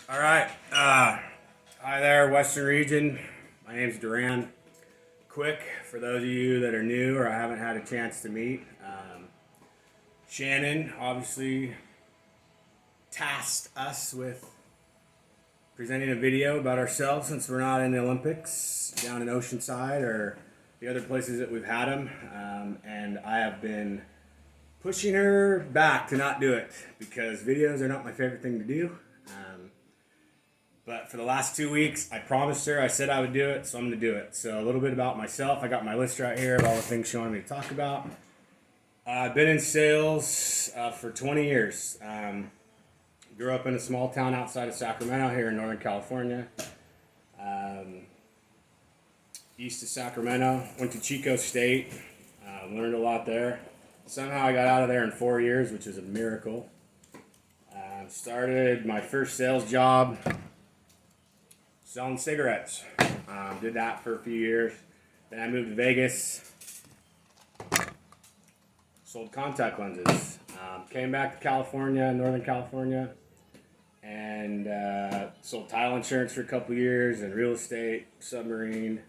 All right. Hi there, Western Region. My name's Duran. Quick, for those of you that are new or I haven't had a chance to meet, Shannon obviously tasked us with presenting a video about ourselves since we're not in the Olympics down in Oceanside or the other places that we've had them. And I have been pushing her back to not do it because videos are not my favorite thing to do. But for the last 2 weeks, I promised her, I said I would do it, so I'm going to do it. So a little bit about myself. I got my list right here of all the things she wanted me to talk about. I've been in sales for 20 years. Grew up in a small town outside of Sacramento here in Northern California. Um, East of Sacramento. Went to Chico State. Learned a lot there. Somehow I got out of there in 4 years, which is a miracle. Started my first sales job selling cigarettes. Did that for a few years. Then I moved to Vegas. Sold contact lenses. Came back to California, Northern California, and sold title insurance for a couple years and real estate, submarine.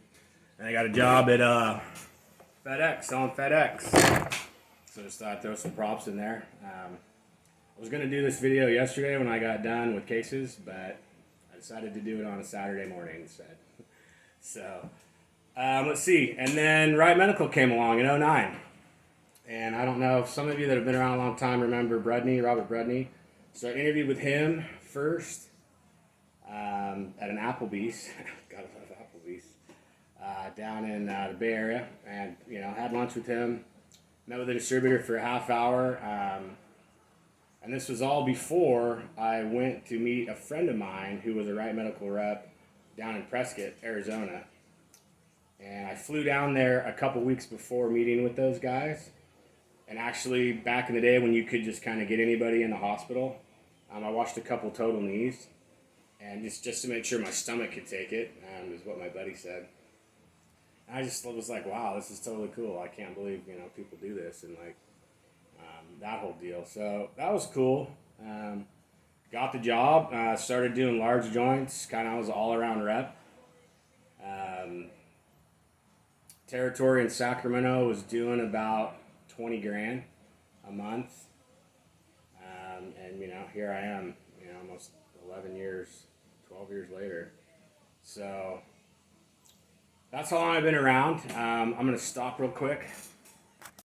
And I got a job at FedEx, selling FedEx. So just thought I'd throw some props in there. I was going to do this video yesterday when I got done with cases, but I decided to do it on a Saturday morning instead. So, let's see. And then Wright Medical came along in '09. And I don't know if some of you that have been around a long time remember Robert Brudney. So I interviewed with him first at an Applebee's. Gotta love Applebee's. Down in the Bay Area. And, had lunch with him. Met with the distributor for a half hour. And this was all before I went to meet a friend of mine who was a Wright Medical rep down in Prescott, Arizona. And I flew down there a couple weeks before meeting with those guys. And actually, back in the day when you could just kind of get anybody in the hospital, I watched a couple total knees. And just to make sure my stomach could take it, is what my buddy said. And I just was like, wow, this is totally cool. I can't believe, people do this. And that whole deal. So that was cool. Got the job. Started doing large joints. Kind of was an all-around rep. Territory in Sacramento was doing about 20 grand a month. And here I am, almost 11 years, 12 years later. So that's how long I've been around. I'm going to stop real quick.